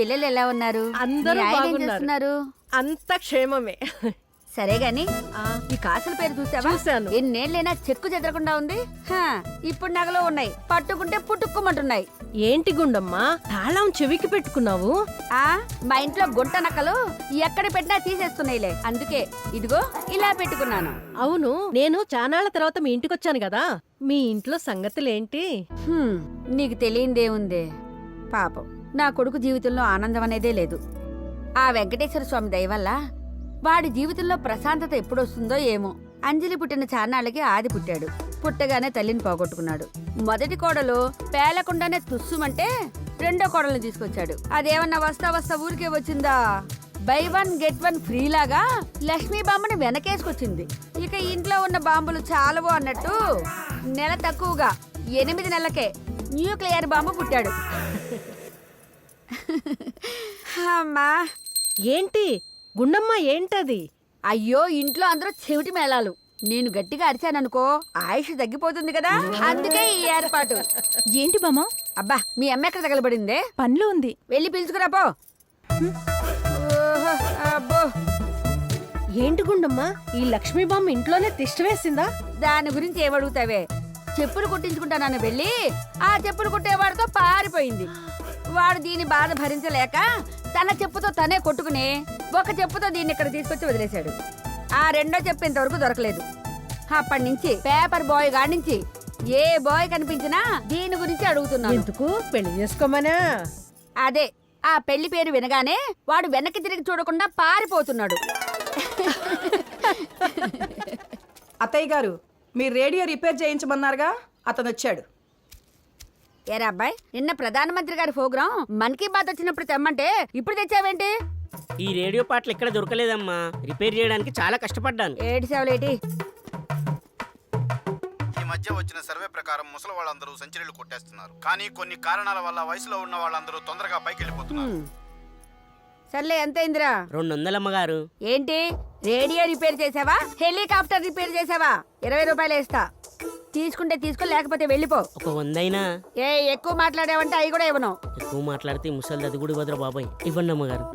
పిల్లలు ఎలా ఉన్నారు? అందరూ మీ ఆయన ఏం బాగున్నారు. చేస్తున్నారు? అంత క్షేమమే. సరే గాని ఈ కాసుల పేరు చూసావా? చూశాను. ఎన్నేళ్ళైనా చెక్కు చెదరకుండా ఉంది. ఇప్పుడు నగలో ఉన్నాయి, పట్టుకుంటే పుట్టుకోమంటున్నాయి. ఏంటి గుండమ్మా తాళం చెవికి పెట్టుకున్నావు? మా ఇంట్లో గుంట నక్కలు ఎక్కడ పెట్టినా తీసేస్తున్నాయిలే, అందుకే ఇదిగో ఇలా పెట్టుకున్నాను. అవును, నేను చానాళ్ల తర్వాత మీ ఇంటికి వచ్చాను కదా, మీ ఇంట్లో సంగతులేంటి? నీకు తెలియందేముందే, పాపం నా కొడుకు జీవితంలో ఆనందం అనేదే లేదు. ఆ వెంకటేశ్వర స్వామి దయ వల్ల వాడి జీవితంలో ప్రశాంతత ఎప్పుడొస్తుందో ఏమో. అంజలి పుట్టిన చాన్నాళ్ళకి ఆది పుట్టాడు. పుట్టగానే తల్లిని పోగొట్టుకున్నాడు. మొదటి కోడలు పేలకుండానే తుస్సుమంటే రెండో కోడల్ని తీసుకొచ్చాడు. అదేమన్నా వస్తా ఊరికే వచ్చిందా? బై 1 get 1 ఫ్రీ లాగా లక్ష్మీ బాంబుని వెనకేసుకొచ్చింది. ఇక ఇంట్లో ఉన్న బాంబులు చాలవు అన్నట్టు నెల తక్కువగా 8 నెలలకే న్యూక్లియర్ బాంబు పుట్టాడు. అమ్మా ఏంటి గుండమ్మ ఏంటది? అయ్యో, ఇంట్లో అందరూ చెవిటి మేళాలు. నేను గట్టిగా అరిచాననుకో ఆయుష్ తగ్గిపోతుంది కదా, అందుకే ఈ ఏర్పాటు. ఏంటి బామ్మ? అబ్బా, మీ అమ్మ ఎక్కడ తగలబడిందే? పనిలో ఉంది, వెళ్ళి పిలుచుకురాపో. అబ్బో, ఏంటి గుండమ్మ ఈ లక్ష్మీ బామ్మ ఇంట్లోనే తిష్ట వేసిందా? దాని గురించి ఏమడుగుతావే? చెప్పులు కుట్టించుకుంటానని వెళ్ళి ఆ చెప్పులు కుట్టేవాడితో పారిపోయింది. వాడు దీని బాధ భరించలేక తన చెప్పుతో తనే కొట్టుకుని ఒక చెప్పుతో దీన్ని ఇక్కడ తీసుకొచ్చి వదిలేశాడు. ఆ రెండో చెప్పు ఇంతవరకు దొరకలేదు. అప్పటి నుంచి పేపర్ బాయ్ గాడి నుంచి ఏ బాయ్ కనిపించినా దీని గురించి అడుగుతున్నాను. ఎందుకు పెళ్లి చేసుకోమనా? అదే, ఆ పెళ్లి పేరు వినగానే వాడు వెనక్కి తిరిగి చూడకుండా పారిపోతున్నాడు. అత్తయ్య గారు, మీరు రేడియో రిపేర్ చేయించమన్నారుగా, అతను వచ్చాడు. ఏరా అబ్బాయి, నిన్న ప్రధానమంత్రి గారి ప్రోగ్రాం మన్ కీ బాత్ వచ్చినప్పుడు తెమ్మంటే ఇప్పుడు తెచ్చావేంటి? ఈ రేడియో పాటలు ఇక్కడ దొరకలేదమ్మా, రిపేర్ చేయడానికి చాలా కష్టపడ్డాను. ఏడిసేవలేటి? ఈ మధ్య వచ్చిన సర్వే ప్రకారం ముసలి వాళ్ళందరూ సెంచరీలు కొట్టేస్తున్నారు. కానీ కొన్ని కారణాల వల్ల వయసులో ఉన్న వాళ్ళందరూ తొందరగా పైకి వెళ్ళిపోతున్నారు. సర్లే, ఎంతైందిరా? 200 అమ్మగారు. ఏంటి, రేడియో రిపేర్ చేసావా, హెలికాప్టర్ రిపేర్ చేసావా? 20 రూపాయలు వేస్తా. తీసుకుంటే తీసుకో, లేకపోతే వెళ్ళిపో. ఒక 100 అయినా? ఎక్కువ మాట్లాడావంటే అవి కూడా ఇవ్వను. ఎక్కువ మాట్లాడితే ముసలి అది కూడా ఇవ్వదురా బాబాయ్. ఇవ్వండి అమ్మగారు.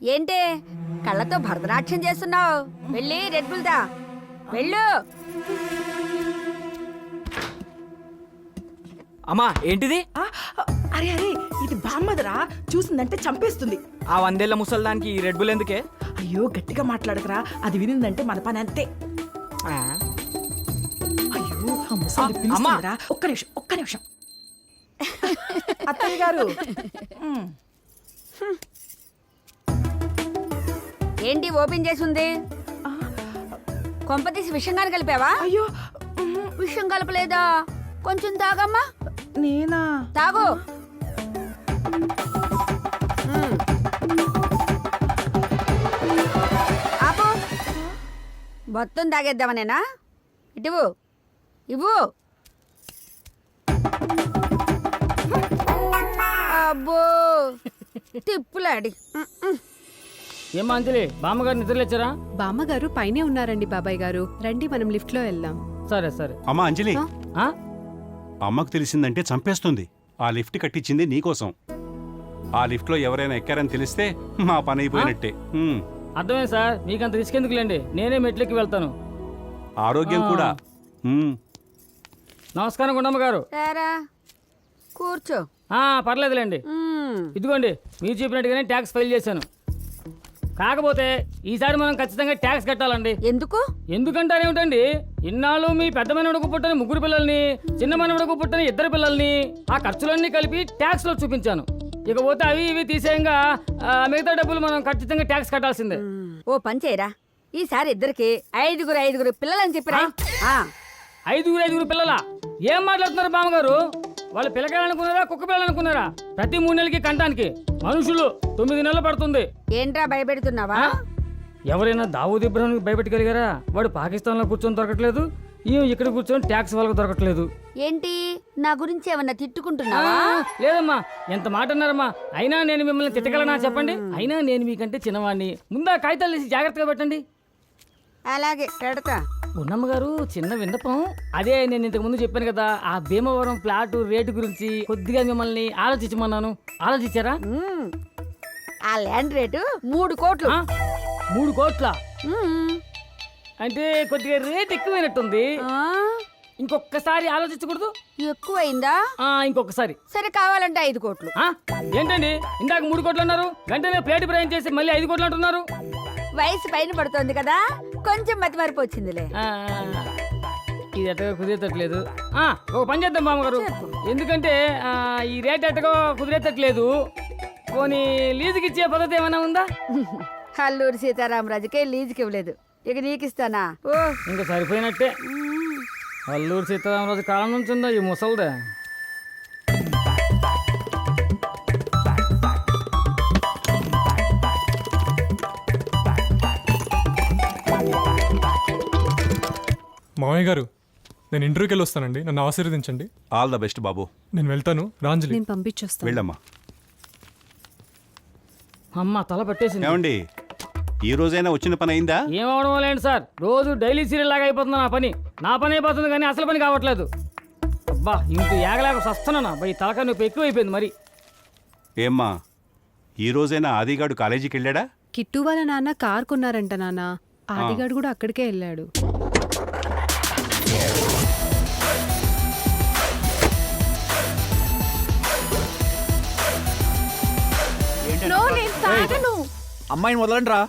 ఏంటి కళ్ళతో భరతనాట్యం చేస్తున్నావు? వెళ్ళి రెడ్ బుల్ దా, వెళ్ళు. అమ్మా ఏంటిది? అరే అరే, ఇది బామ్మదరా, చూసిందంటే చంపేస్తుంది. ఆ 100 ఏళ్ల ముసల్దానికి ఈ రెడ్ బుల్ ఎందుకే? అయ్యో, గట్టిగా మాట్లాడకరా, అది వినిందంటే మన పని అంతే. అయ్యో, ఆ ముసలి పిలుస్తుందిరా. ఒక్క నిమిషం అత్తయ్య గారు. ఏంటి ఓపెన్ చేసి ఉంది? కొంపతీసి విషం కానీ కలిపావా? అయ్యో, విషం కలపలేదా? కొంచెం తాగమ్మా. నేనా? తాగు. ఆపు. మొత్తం తాగేద్దామనేనా? ఇటువు, ఇవ్వు. అబ్బో, తిప్పులాడి. ఏమా అంజలి, బామ్మగారు నిద్రలేచారా? బామ్మగారు పైనే ఉన్నారండి బాబాయ్ గారు, రండి మనం లిఫ్ట్ లో వెళ్దాం. సరే సరే. అమ్మా అంజలి, అమ్మకు తెలిసిందంటే చంపేస్తుంది. ఆ లిఫ్ట్ కట్టించింది నీకోసం. ఆ లిఫ్ట్ లో ఎవరైనా ఎక్కారని తెలిస్తే మా పని అయిపోయినట్టే. అర్థమైంది సార్, మీకంత రిస్క్ ఎందుకులేండి, నేనే మెట్లెక్కి వెళ్తాను. ఆరోగ్యం కూడా. నమస్కారం గుండమ్మ గారు. కూర్చో. పర్లేదులేండి. ఇదిగోండి, మీరు చెప్పినట్టుగానే ట్యాక్స్ ఫైల్ చేశాను. కాకపోతే ఈసారి మనం ఖచ్చితంగా ట్యాక్స్ కట్టాలండి. ఎందుకు? ఎందుకంటారేమిటండి, ఇన్నాళ్ళు మీ పెద్ద మనవడకు పుట్టిన 3 పిల్లల్ని, చిన్న మనవడకు పుట్టిన 2 పిల్లల్ని ఆ ఖర్చులన్నీ కలిపి ట్యాక్స్ లో చూపించాను. ఇకపోతే అవి ఇవి తీసేయంగా మిగతా డబ్బులు మనం ఖచ్చితంగా ట్యాక్స్ కట్టాల్సిందే. ఓ పని చేయరా, ఈసారి ఇద్దరికి 5 పిల్లలని చెప్పిరా. 5 పిల్లలా? ఏం మాట్లాడుతున్నారు బామ్మగారు? వాళ్ళు పిల్లకాయలనుకున్నారా, కుక్క పిల్లలనుకున్నారా? ప్రతి 3 నెలలకి కంటానికి మనుషులు 9 నెలలు పడుతుంది. ఏంట్రా భయపెడుతున్నావా? ఎవరైనా దావూద్ ఇబ్రాహింకి భయపెట్టగలిగారా? వాడు పాకిస్తాన్ లో కూర్చొని దొరకట్లేదు, ఇక్కడ కూర్చొని ట్యాక్స్ వాళ్ళకు దొరకట్లేదు. ఏంటి, నా గురించి ఏమన్నా తిట్టుకుంటున్నావా? లేదమ్మా, ఎంత మాట అన్నారమ్మా. అయినా నేను మిమ్మల్ని తిట్టగలనా చెప్పండి? అయినా నేను మీకంటే చిన్నవాడిని. ముందా కాగితాలు తీసి జాగ్రత్తగా పెట్టండి. అలాగే పెడతా. ఉన్నమ్మ గారు చిన్న విన్నపం. అదే నేను ఇంతకు ముందు చెప్పాను కదా, ఆ భీమవరం ఫ్లాట్ రేటు గురించి కొద్దిగా మిమ్మల్ని ఆలోచించమన్నాను. ఆలోచించారా? ఆ ల్యాండ్ రేటు 3 కోట్లు. 3 కోట్ల మ్మ్. అంటే కొద్దిగా రేట్ ఎక్కువైనట్టుంది. ఆ, ఇంకొకసారి ఆలోచించకూడదు? ఎక్కువైందా? ఇంకొకసారి. సరే కావాలంటే 5 కోట్లు. ఏంటండి ఇందాక 3 కోట్లు అన్నారు, వెంటనే ప్లేట్ ప్రయాణం చేసి మళ్ళీ 5 కోట్లు అంటున్నారు. వయసు పైన పడుతోంది కదా, కొంచెం మతి మరిపి వచ్చిందిలే. ఇది ఎట్టగా కుదిరేటట్లేదు. ఒక పని చేద్దాం మామగారు, ఎందుకంటే ఈ రేట్ ఎట్టగా కుదిరేటట్లేదు. పోనీ లీజుకి ఇచ్చే పద్ధతి ఏమైనా ఉందా? అల్లూరి సీతారామరాజుకే లీజుకి ఇవ్వలేదు, ఇక నీకిస్తానా? ఓ ఇంకా సరిపోయినట్టే. అల్లూరు సీతారామరాజు కాలం నుంచి ఉందా ఈ ముసల్దా? మామయ్య గారు, నేను ఇంటర్వ్యూకి వెళ్ళి వస్తానండి, నన్ను ఆశీర్వదించండి. ఆల్ ద బెస్ట్ బాబు. నేను వెళ్తాను. రాంజలి. నేను పంపించొస్తాను. వెళ్ళమ్మా. అమ్మ తల పట్టేసింది. ఏమండి, ఈ రోజైనా వచ్చిన పని అయిందా? ఏమవడం లేండి సార్, రోజు డైలీ సీరియల్ లాగా అయిపోతుంది నా పని అయిపోతుంది కానీ అసలు పని కావట్లేదు. అబ్బా ఇంత ఏగలేక వస్తున్నానా ఈ తలకాయ నొప్పి ఎక్కువ అయిపోయింది మరి. ఏమ్మా, ఈ రోజైనా ఆదిగాడు కాలేజీకి వెళ్ళాడా? కిట్టు వాళ్ళ నాన్న కార్ కొన్నారంట నాన్న. ఆదిగాడు కూడా అక్కడికే వెళ్ళాడు. అమ్మాయిని వదలండి రా.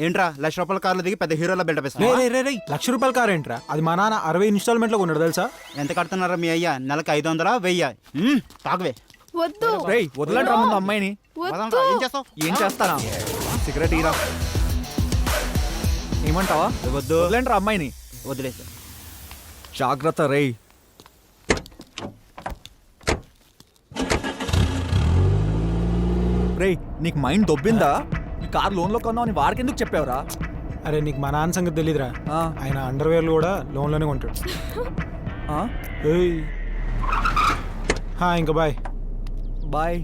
ఏంట్రా 1,00,000 రూపాయల కార్లు దిగి పెద్ద హీరోలా బిల్డప్ రే ఇస్తున్నా? రే రే రే, 1,00,000 రూపాయల కార్ ఏంట్రా? అది మా నాన్న 60 ఇన్స్టాల్మెంట్లో కొన్నాడు తెలుసా? ఎంత కడుతున్నారా మీ అయ్యా? నెలకు 500, 1000. తాగవే. వద్దు రేయ్ వదలండి రా ముందు అమ్మాయిని. వదలరా, ఏం చేస్తావు? ఏం చేస్తానా? సిగరెట్ ఇరా. ఏమంటావా? వద్దు. వదలండి రా అమ్మాయిని. వదిలేసా. జాగ్రత్త రేయ్. రేయ్ నీకు మైండ్ దొబ్బిందా? ఈ కార్ లోన్లో కొన్నావు అని వాడికెందుకు చెప్పావురా? అరే నీకు మా నాన్న సంగతి తెలీదురా. ఆ, ఆయన అండర్వేర్లు కూడా లోన్లోనే కొంటాడు. ఆ? ఏయ్. ఇంకా బాయ్. బాయ్.